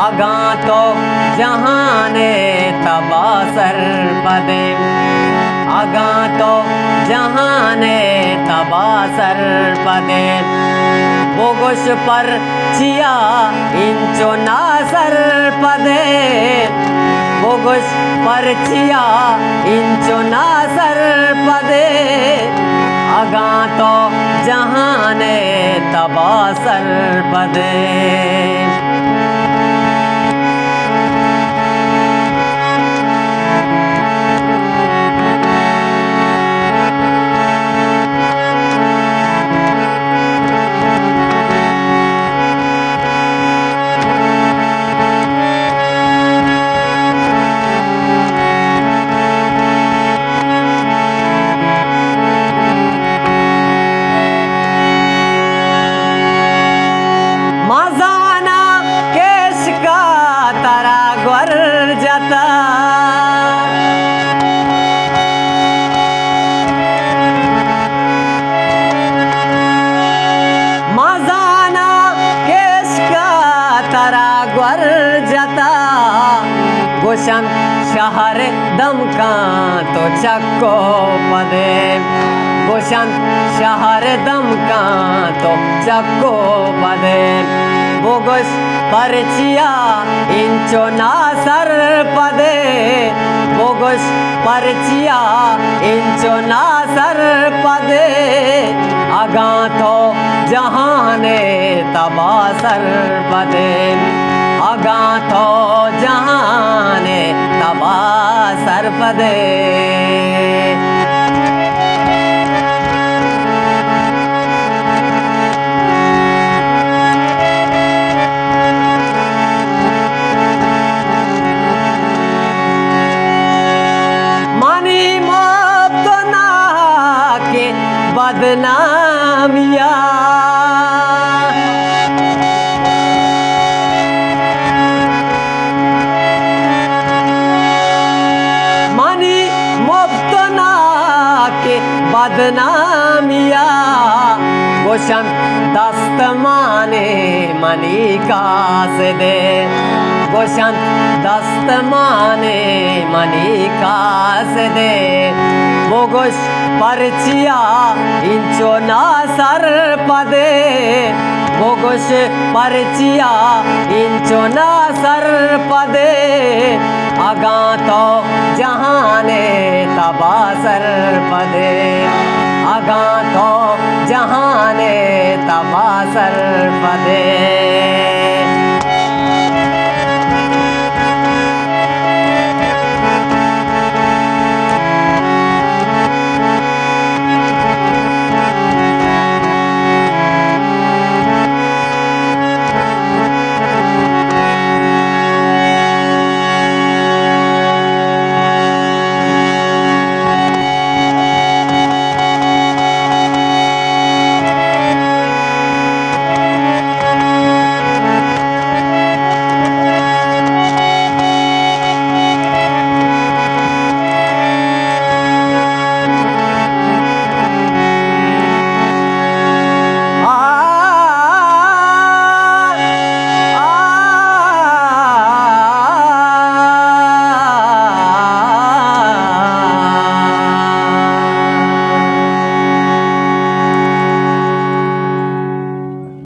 अगातो जहाने तबासर पदे, अगातो जहाने तबासर पदे, बोगुश पर चिया इंचो नासर पदे, बोगुश पर चिया इंचो नासर पदे, अगातो जहाने तबासर पदे। गोशन शहर दमका तो चक्को पदे, गोशन शहर दमका तो चक्को पदे, बोगुश परचिया इंचो नासर पदे, बोगुश परचिया इंचो नासर पदे, अगातो जहाने तबासर पदे, अगातो जहाने तबासर पदे। मानी मोब तो ना के बदनामिया, बदनामिया, गोशन दस्तमाने मनी कास दे, गोशन दस्तमाने मनी कास दे, बोगुश परचिया इंचो नासर पदे, बोगुश परचिया इंचो नासर पदे, अगातो जहाने तबासर पदे, अगातो जहाने तबासर पदे।